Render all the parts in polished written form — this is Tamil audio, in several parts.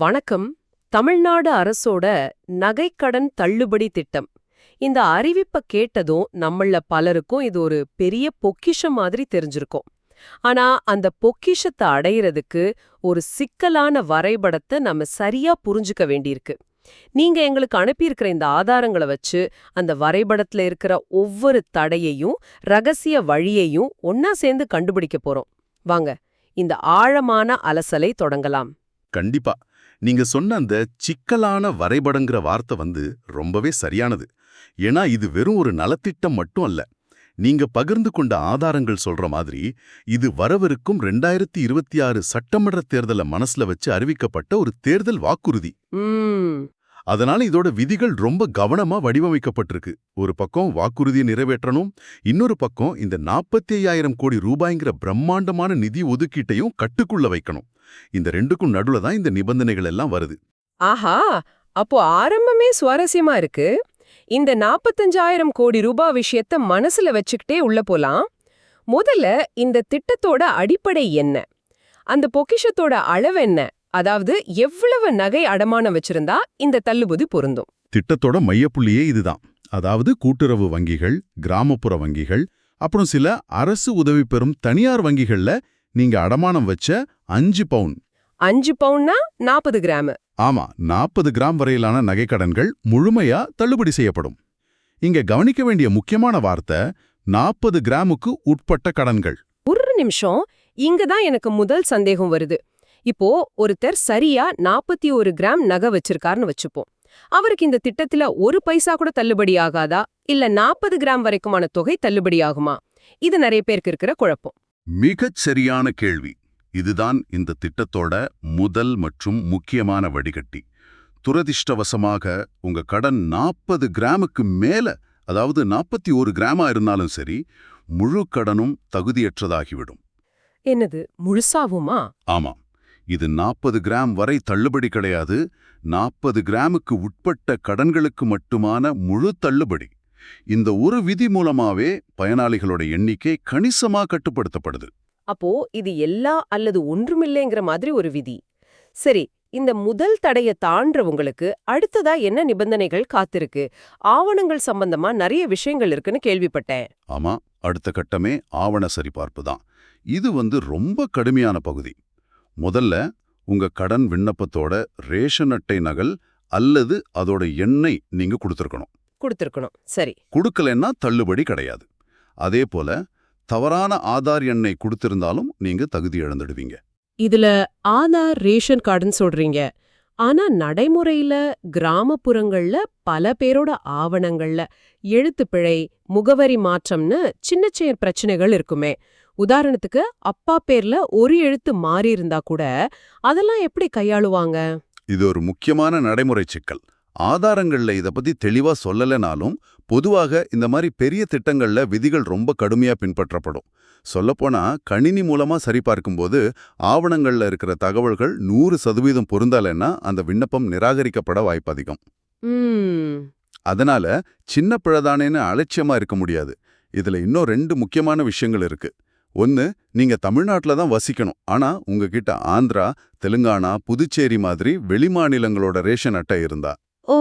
வணக்கம். தமிழ்நாடு அரசோட நகைக்கடன் தள்ளுபடி திட்டம். இந்த அறிவிப்ப கேட்டதும் நம்மள பலருக்கும் இது ஒரு பெரிய பொக்கிஷம் மாதிரி தெரிஞ்சிருக்கும். ஆனா அந்த பொக்கிஷத்தை அடையிறதுக்கு ஒரு சிக்கலான வரைபடத்தை நம்ம சரியா புரிஞ்சுக்க வேண்டியிருக்கு. நீங்க எங்களுக்கு அனுப்பியிருக்கிற இந்த ஆதாரங்களை வச்சு அந்த வரைபடத்துல இருக்கிற ஒவ்வொரு தடையையும் ரகசிய வழியையும் ஒன்னா சேர்ந்து கண்டுபிடிக்க போறோம். வாங்க இந்த ஆழமான அலசலை தொடங்கலாம். கண்டிப்பா. நீங்க சொன்ன அந்த சிக்கலான வரைபடங்கிற வார்த்தை ரொம்பவே சரியானது. ஏன்னா இது வெறும் ஒரு நலத்திட்டம் மட்டும் அல்ல. நீங்க பகிர்ந்து கொண்ட ஆதாரங்கள் சொல்ற மாதிரி இது வரவிருக்கும் 2026 சட்டமன்ற தேர்தலை மனசுல வச்சு அறிவிக்கப்பட்ட ஒரு தேர்தல் வாக்குறுதி. அதனால இதோட விதிகள் ரொம்ப கவனமா வடிவமைக்கப்பட்டிருக்கு. ஒரு பக்கம் வாக்குறுதியை நிறைவேற்றணும், இன்னொரு பக்கம் இந்த 45,000 கோடி ரூபாய்ங்கிற பிரம்மாண்டமான நிதி ஒதுக்கீட்டையும் கட்டுக்குள்ள வைக்கணும். இந்த ரெண்டுக்கும் நடுவுல தான் இந்த நிபந்தனைகள் எல்லாம் வருது. ஆஹா, அப்போ ஆரம்பமே சுவாரஸ்யமா இருக்கு. இந்த 45,000 கோடி ரூபாய் விஷயத்த மனசுல வச்சுக்கிட்டே உள்ள போலாம். முதல்ல இந்த திட்டத்தோட அடிப்படை என்ன? அந்த பொக்கிஷத்தோட அளவு என்ன? அதாவது எவ்வளவு நகை அடமானம் வச்சிருந்தா இந்த தள்ளுபடி பொருந்தும்? திட்டத்தோட மையப்புள்ளியே இதுதான். அதாவது கூட்டுறவு வங்கிகள், கிராமப்புற வங்கிகள், அப்புறம் சில அரசு உதவி பெறும் தனியார் வங்கிகள்ல நீங்க அடமானம் வச்ச 5 பவுன். 5 பவுன்னா 40 கிராம். ஆமா, 40 கிராம் வரையிலான நகைக்கடன்கள் முழுமையா தள்ளுபடி செய்யப்படும். இங்க கவனிக்க வேண்டிய முக்கியமான வார்த்தை 40 கிராமுக்கு உட்பட்ட கடன்கள். ஒரு நிமிஷம், இங்கதான் எனக்கு முதல் சந்தேகம் வருது. இப்போ ஒருத்தர் சரியா 41 கிராம் நகை வச்சிருக்காருன்னு வச்சுப்போம். அவருக்கு இந்த திட்டத்துல ஒரு பைசா கூட தள்ளுபடி ஆகாதா, இல்ல 40 கிராம் வரைக்குமான தொகை தள்ளுபடி ஆகுமா? இது நிறைய பேருக்கு இருக்கிற குழப்பம். மிகச் சரியான கேள்வி. இதுதான் இந்த திட்டத்தோட முதல் மற்றும் முக்கியமான வடிகட்டி. துரதிர்ஷ்டவசமாக உங்க கடன் 40 கிராமுக்கு மேல, அதாவது 41 கிராமா இருந்தாலும் சரி, முழு கடனும் தகுதியற்றதாகிவிடும். என்னது, முழுசாவுமா? ஆமா, இது 40 கிராம் வரை தள்ளுபடி கிடையாது. 40 கிராமுக்கு உட்பட்ட கடன்களுக்கு மட்டுமான முழு தள்ளுபடி. இந்த ஒரு விதி மூலமாவே பயனாளிகளோட எண்ணிக்கை கணிசமா கட்டுப்படுத்தப்படுது. அப்போ இது எல்லா அல்லது ஒன்றுமில்லைங்கிற மாதிரி ஒரு விதி. சரி, இந்த முதல் தடைய தாண்டவங்களுக்கு அடுத்ததா என்ன நிபந்தனைகள் காத்திருக்கு? ஆவணங்கள் சம்பந்தமா நிறைய விஷயங்கள் இருக்குன்னு கேள்விப்பட்டேன். ஆமா, அடுத்த கட்டமே ஆவண சரிபார்ப்பு தான். இது ரொம்ப கடுமையான பகுதி. முதல்ல உங்க கடன் விண்ணப்பத்தோட ரேஷன் அட்டை நகல் அல்லது அதோட எண்ணை நீங்க கொடுத்திருக்கணும். சரி. கொடுக்கலன்னா தள்ளுபடி கிடையாது. அதே போல தவறான ஆதார் எண்ணை கொடுத்திருந்தாலும் நீங்க தகுதி இழந்துடுவீங்க. இதுல ஆதார், ரேஷன் கார்டுன்னு சொல்றீங்க. ஆனா நடைமுறையில கிராமப்புறங்கள்ல பல பேரோட ஆவணங்கள்ல எழுத்துப்பிழை, முகவரி மாற்றம்னு சின்ன சின்ன பிரச்சனைகள் இருக்குமே. உதாரணத்துக்கு அப்பா பேர்ல ஒரு எழுத்து மாறி இருந்தா கூட அதெல்லாம் எப்படி கையாளுவாங்க? இது ஒரு முக்கியமான நடைமுறை சிக்கல். ஆதாரங்கள்ல இத பத்தி தெளிவா சொல்லலைனாலும் பொதுவாக இந்த மாதிரி பெரிய திட்டங்கள்ல விதிகள் ரொம்ப கடுமையா பின்பற்றப்படும். சொல்லப்போனா கணினி மூலமா சரிபார்க்கும்போது ஆவணங்கள்ல இருக்கிற தகவல்கள் 100% பொருந்தலைன்னா அந்த விண்ணப்பம் நிராகரிக்கப்பட வாய்ப்பு அதிகம். அதனால சின்ன பிழைதானேன்னு அலட்சியமா இருக்க முடியாது. இதுல இன்னும் 2 முக்கியமான விஷயங்கள் இருக்கு. ஒன்னு, நீங்க தமிழ்நாட்டுல தான் வசிக்கணும். ஆனா உங்ககிட்ட ஆந்திரா, தெலுங்கானா, புதுச்சேரி மாதிரி வெளிமாநிலங்களோட ரேஷன் அட்டை இருந்தா. ஓ,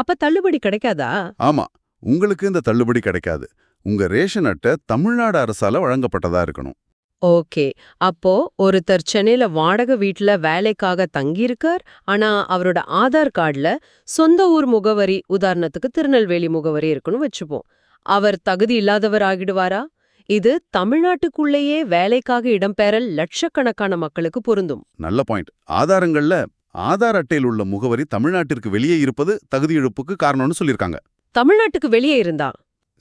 அப்ப தள்ளுபடி கிடைக்காதா? ஆமா, உங்களுக்கு இந்த தள்ளுபடி கிடைக்காது. உங்க ரேஷன் அட்டை தமிழ்நாடு அரசால வழங்கப்பட்டதா இருக்கணும். ஓகே. அப்போ ஒருத்தர் சென்னையில வாடகை வீட்ல வேலைக்காக தங்கியிருக்கார். ஆனா அவரோட ஆதார் கார்டுல சொந்த ஊர் முகவரி, உதாரணத்துக்கு திருநெல்வேலி முகவரி இருக்குன்னு வச்சுப்போம். அவர் தகுதி இல்லாதவர் ஆகிடுவாரா? இது தமிழ்நாட்டுக்குள்ளேயே வேலைக்காக இடம்பெறல் லட்சக்கணக்கான மக்களுக்கு பொருந்தும். நல்ல பாயிண்ட். ஆதாரங்கள்ல ஆதார் அட்டையில் உள்ள முகவரி தமிழ்நாட்டிற்கு வெளியே இருப்பது தகுதி இழப்புக்கு காரணம்னு சொல்லியிருக்காங்க. தமிழ்நாட்டுக்கு வெளியே இருந்தா?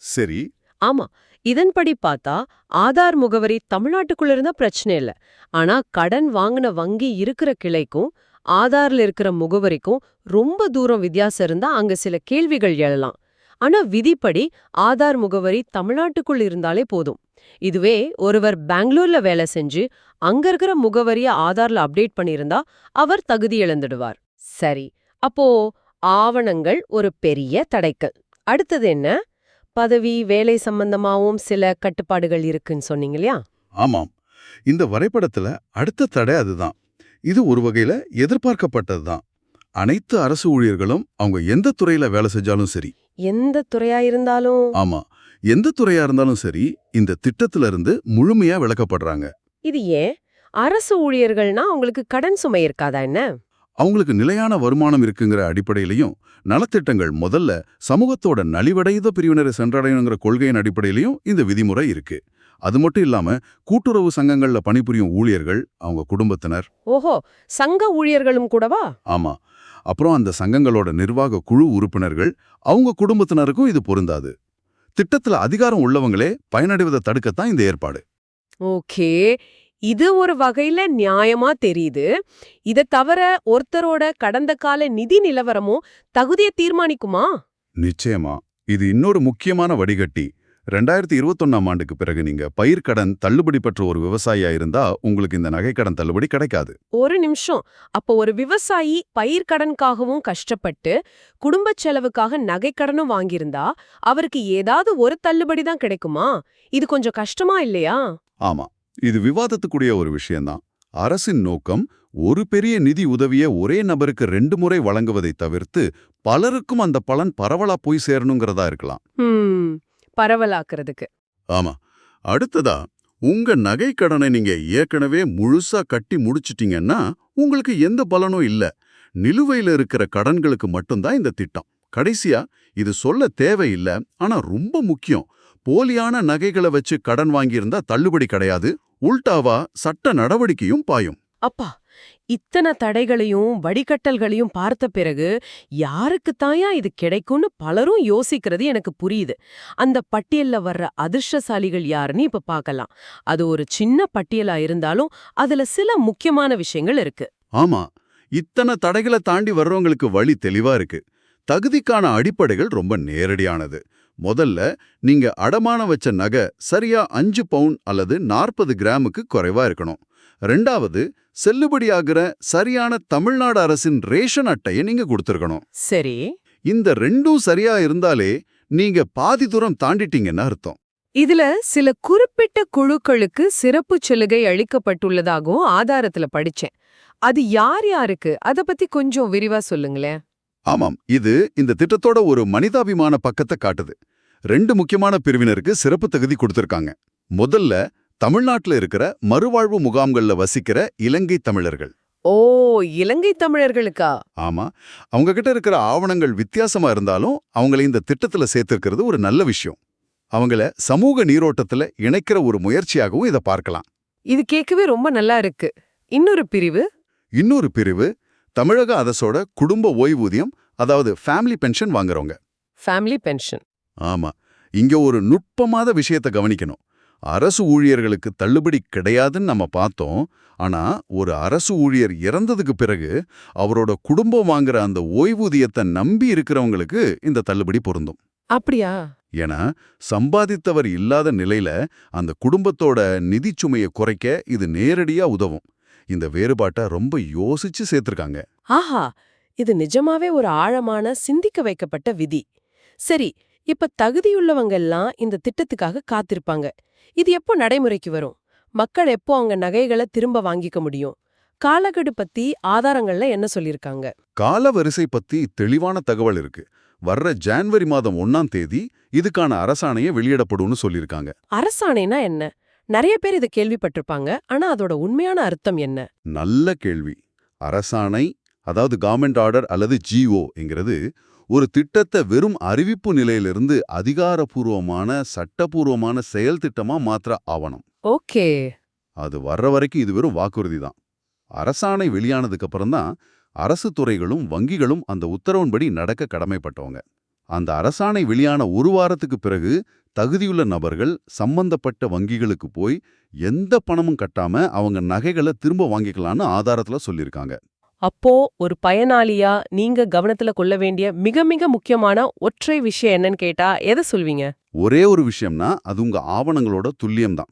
சரி. ஆமா, இதன்படி பார்த்தா ஆதார் முகவரி தமிழ்நாட்டுக்குள்ள இருந்தா பிரச்சனை இல்ல. ஆனா கடன் வாங்கின வங்கி இருக்கிற கிளைக்கும் ஆதார்ல இருக்கிற முகவரிக்கும் ரொம்ப தூரம் வித்தியாசம் இருந்தா அங்க சில கேள்விகள் எழலாம். ஆனா விதிப்படி ஆதார் முகவரி தமிழ்நாட்டுக்குள் இருந்தாலே போதும். இதுவே ஒருவர் பெங்களூர்ல வேலை செஞ்சு அங்க இருக்கிற முகவரிய ஆதார்ல அப்டேட் பண்ணியிருந்தா அவர் தகுதி இழந்துடுவார். சரி, அப்போ ஆவணங்கள் ஒரு பெரிய தடைக்கல். அடுத்தது என்ன? பதவி, வேலை சம்பந்தமாவும் சில கட்டுப்பாடுகள் இருக்குன்னு சொன்னீங்க இல்லையா? ஆமாம், இந்த வரைபடத்துல அடுத்த தடை அதுதான். இது ஒரு வகையில எதிர்பார்க்கப்பட்டதுதான். அனைத்து அரசு ஊழியர்களும் அவங்க எந்த துறையில வேலை செஞ்சாலும் சரி, எந்த துறையா இருந்தாலும். ஆமா, எந்த துறையா இருந்தாலும் சரி, இந்த திட்டத்துல இருந்து முழுமையா விலக்கப்படுறாங்க. இது ஏன்? அரசு ஊழியர்கள்னா அவங்களுக்கு கடன் சுமை இருக்காதா என்ன? அவங்களுக்கு நிலையான வருமானம் இருக்குங்கிற அடிப்படையிலையும், நலத்திட்டங்கள் முதல்ல சமூகத்தோட நலிவடைந்த பிரிவினரை சென்றடையணுங்கிற கொள்கையின் அடிப்படையிலையும் இந்த விதிமுறை இருக்கு. அது மட்டும் இல்லாம கூட்டுறவு சங்கங்கள்ல பணிபுரியும் ஊழியர்கள், அவங்க குடும்பத்தினர். ஓஹோ, சங்க ஊழியர்களும் கூடவா? ஆமா. அப்புறம் அந்த சங்கங்களோட நிர்வாக குழு உறுப்பினர்கள், அவங்க குடும்பத்தினருக்கும் இது பொருந்தாது. திட்டத்துல அதிகாரம் உள்ளவங்களே பயனடைவதை தடுக்கத்தான் இந்த ஏற்பாடு. ஓகே, இது ஒரு வகையில நியாயமா தெரியுது. இத தவிர ஒருத்தரோட கடந்த கால நிதி நிலவரமும் தகுதியை தீர்மானிக்குமா? நிச்சயமா. இது இன்னொரு முக்கியமான வடிகட்டி. 2021ஆம் ஆண்டுக்கு பிறகு நீங்க பயிர்க்கடன் தள்ளுபடி பெற்ற ஒரு விவசாயியா இருந்தா உங்களுக்கு இந்த நகைக்கடன் தள்ளுபடி கிடைக்காது. ஒரு நிமிஷம். அப்போ ஒரு விவசாயி பயிர்க்கடனுக்காகவும் கஷ்டப்பட்டு குடும்பச் செலவுக்காக நகைக்கடனும் வாங்கியிருந்தா அவருக்கு ஏதாவது ஒரு தள்ளுபடி தான் கிடைக்குமா? இது கொஞ்சம் கஷ்டமா இல்லையா? ஆமா, இது விவாதத்துக்குரிய ஒரு விஷயம்தான். அரசின் நோக்கம் ஒரு பெரிய நிதி உதவியை ஒரே நபருக்கு 2 முறை வழங்குவதை தவிர்த்து பலருக்கும் அந்த பலன் பரவலா போய் சேரணுங்கிறதா இருக்கலாம். பரவலாக்குறதுக்கு. ஆமா. அடுத்ததா, உங்க நகைக்கடனை நீங்க ஏற்கனவே முழுசா கட்டி முடிச்சிட்டீங்கன்னா உங்களுக்கு எந்த பலனும் இல்ல. நிலுவையில இருக்கிற கடன்களுக்கு மட்டும்தான் இந்த திட்டம். கடைசியா, இது சொல்ல தேவையில்ல, ஆனா ரொம்ப முக்கியம். போலியான நகைகளை வச்சு கடன் வாங்கியிருந்தா தள்ளுபடி கிடையாது. உல்டாவா சட்ட நடவடிக்கையும் பாயும். அப்பா, இத்தனை தடைகளையும் வடிகட்டல்களையும் பார்த்த பிறகு யாருக்குத்தாயா இது கிடைக்கும்னு பலரும் யோசிக்கிறது எனக்கு புரியுது. அந்த பட்டியல்ல வர்ற அதிர்ஷ்டசாலிகள் யாருன்னு இப்ப பார்க்கலாம். அது ஒரு சின்ன பட்டியலா இருந்தாலும் அதுல சில முக்கியமான விஷயங்கள் இருக்கு. ஆமா, இத்தனை தடைகளை தாண்டி வர்றவங்களுக்கு வழி தெளிவா இருக்கு. தகுதிக்கான அடிப்படைகள் ரொம்ப நேரடியானது. முதல்ல, நீங்க அடமானம் வச்ச நகை சரியா 5 பவுன் அல்லது 40 கிராமுக்கு குறைவா இருக்கணும். ரெண்டாவது, செல்லுபடியாகிற சரியான தமிழ்நாடு அரசின் ரேஷன் அட்டையை நீங்க கொடுத்திருக்கணும். சரி, இந்த ரெண்டும் சரியா இருந்தாலே நீங்க பாதி தூரம் தாண்டிட்டீங்கன்னு அர்த்தம். இதுல சில குறிப்பிட்ட குழுக்களுக்கு சிறப்பு சலுகை அளிக்கப்பட்டுள்ளதாகவும் ஆதாரத்துல படிச்சேன். அது யார் யாருக்கு? அத பத்தி கொஞ்சம் விரிவா சொல்லுங்களேன். ஆமாம், இது இந்த திட்டத்தோட ஒரு மனிதாபிமான பக்கத்தை காட்டுது. 2 முக்கியமான பிரிவினருக்கு சிறப்பு தகுதி கொடுத்திருக்காங்க. முதல்ல, தமிழ்நாட்டுல இருக்கிற மறுவாழ்வு முகாம்கள்ல வசிக்கிற இலங்கை தமிழர்கள். ஓ, இலங்கை தமிழர்களுக்கா? ஆமா, அவங்க கிட்ட இருக்கிற ஆவணங்கள் வித்தியாசமா இருந்தாலும் அவங்களை இந்த திட்டத்துல சேர்த்திருக்கிறது ஒரு நல்ல விஷயம். அவங்கள சமூக நீரோட்டத்துல இணைக்கிற ஒரு முயற்சியாகவும் இதை பார்க்கலாம். இது கேட்கவே ரொம்ப நல்லா இருக்கு. இன்னொரு பிரிவு தமிழக அரசோட குடும்ப ஓய்வூதியம், அதாவது ஃபேமிலி பென்ஷன் வாங்குறவங்க. Family pension. ஆமா, இங்க ஒரு நுட்பமாத விஷயத்தை கவனிக்கணும். அரசு ஊழியர்களுக்கு தள்ளுபடி கிடையாதுன்னு நம்ம பார்த்தோம். ஆனா ஒரு அரசு ஊழியர் இறந்ததுக்கு பிறகு அவரோட குடும்பம் வாங்குற அந்த ஓய்வூதியத்தை நம்பி இருக்கிறவங்களுக்கு இந்த தள்ளுபடி பொருந்தும். அப்படியா? ஏன்னா சம்பாதித்தவர் இல்லாத நிலையில அந்த குடும்பத்தோட நிதி சுமையை குறைக்க இது நேரடியா உதவும். இந்த வேறுபாட்டை ரொம்ப யோசிச்சு சேர்த்திருக்காங்க. ஆஹா, இது நிஜமாவே ஒரு ஆழமான சிந்திக்க வைக்கப்பட்ட விதி. சரி, இப்ப தகுதியுள்ளவங்க எல்லாம் இந்த திட்டத்துக்காக காத்திருப்பாங்க. இது எப்போ நடைமுறைக்கு வரும்? மக்கள் எப்போ அவங்க நகைகளை திரும்ப வாங்கிக்க முடியும்? காலக்கெடு பத்தி ஆதாரங்கள்ல என்ன சொல்லிருக்காங்க? காலவரிசை பத்தி தெளிவான தகவல் இருக்கு. வர்ற ஜனவரி மாதம் 1ஆம் தேதி இதுக்கான அரசாணையை வெளியிடப்படும்னு சொல்லியிருக்காங்க. அரசாணைனா என்ன? நிறைய பேர் இதை கேள்விப்பட்டிருப்பாங்க. ஆனா அதோட உண்மையான அர்த்தம் என்ன? நல்ல கேள்வி. அரசாணை, அதாவது கவர்மெண்ட் ஆர்டர் அல்லது GOங்கிறது ஒரு திட்டத்தை வெறும் அறிவிப்பு நிலையிலிருந்து அதிகாரப்பூர்வமான சட்டப்பூர்வமான செயல் திட்டமா மாற்ற ஆவணம். ஓகே. அது வர்ற வரைக்கும் இது வெறும் வாக்குறுதி தான். அரசாணை வெளியானதுக்கு அப்புறம்தான் அரசு துறைகளும் வங்கிகளும் அந்த உத்தரவின்படி நடக்க கடமைப்பட்டவங்க. அந்த அரசாணை வெளியான ஒரு வாரத்துக்கு பிறகு தகுதியுள்ள நபர்கள் சம்பந்தப்பட்ட வங்கிகளுக்கு போய் எந்த பணமும் கட்டாம அவங்க நகைகளை திரும்ப வாங்கிக்கலாம்னு ஆதாரத்துல சொல்லியிருக்காங்க. அப்போ ஒரு பயனாளியா நீங்க கவனத்துல கொள்ள வேண்டிய மிக மிக முக்கியமான ஒற்றை விஷயம் என்னன்னு கேட்டா எதை சொல்வீங்க? ஒரே ஒரு விஷயம்னா அது உங்க ஆவணங்களோட துல்லியம்தான்.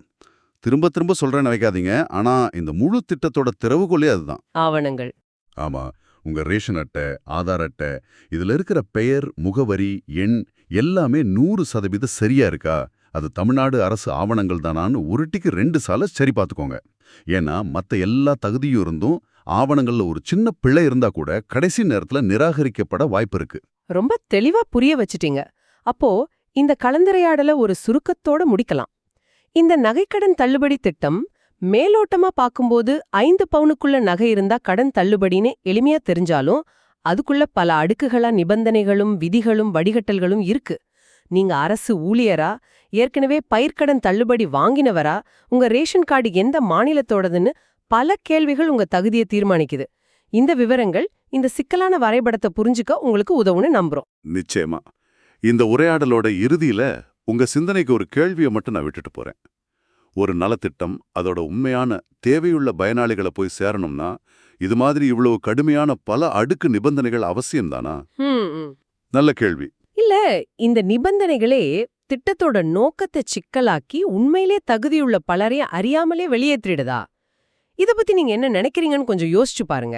திரும்ப திரும்ப சொல்றேன்னு நினைக்காதீங்க, ஆனா இந்த முழு திட்டத்தோட திறவுகோலே அதுதான். ஆவணங்கள். ஆமா, உங்க ரேஷன் அட்டை, ஆதார் அட்டை, இதுல இருக்கிற பெயர், முகவரி, எண் எல்லாமே 100% சரியா இருக்கா, அது தமிழ்நாடு அரசு ஆவணங்கள் தானான்னு 1க்கு 2 சால சரி பார்த்துக்கோங்க. ஏன்னா மத்த எல்லா தகுதியும் இருந்தும் ஆவணங்கள்ல ஒரு சின்ன பிழை இருந்தா கூட கடைசி நேரத்துல நிராகரிக்கப்பட வாய்ப்பு இருக்கு. ரொம்ப தெளிவா புரிய வச்சிட்டீங்க. அப்போ இந்த கலந்துரையாடல ஒரு சுருக்கத்தோட முடிக்கலாம். இந்த நகைக்கடன் தள்ளுபடி திட்டம் மேலோட்டமா பாக்கும்போது 5 பவுனுக்குள்ள நகை இருந்தா கடன் தள்ளுபடின்னு எளிமையா தெரிஞ்சாலும் அதுக்குள்ள பல அடுக்குகளா நிபந்தனைகளும் விதிகளும் வடிகட்டல்களும் இருக்கு. நீங்க அரசு ஊழியரா, ஏற்கனவே பயிர்க்கடன் தள்ளுபடி வாங்கினவரா, உங்க ரேஷன் கார்டு எந்த மாநிலத்தோடதுன்னு பல கேள்விகள் உங்க தகுதியை தீர்மானிக்குது. இந்த விவரங்கள் இந்த சிக்கலான வரைபடத்தை புரிஞ்சுக்க உங்களுக்கு உதவுன்னு நம்புறோம். நிச்சயமா. இந்த உரையாடலோட இறுதியில உங்க சிந்தனைக்கு ஒரு கேள்வியை மட்டும் நான் விட்டுட்டு போறேன். ஒரு நலத்திட்டம் அதோட உண்மையான தேவையுள்ள பயனாளிகளை போய் சேரணும்னா இது மாதிரி இவ்வளவு கடுமையான பல அடுக்கு நிபந்தனைகள் அவசியம்தானா? நல்ல கேள்வி. இல்ல, இந்த நிபந்தனைகளே திட்டத்தோட நோக்கத்தை சிக்கலாக்கி உண்மையிலே தகுதியுள்ள பலரையும் அறியாமலே வெளியேற்றிடுதா? இத பத்தி நீங்க என்ன நினைக்கிறீங்கன்னு கொஞ்சம் யோசிச்சு பாருங்க.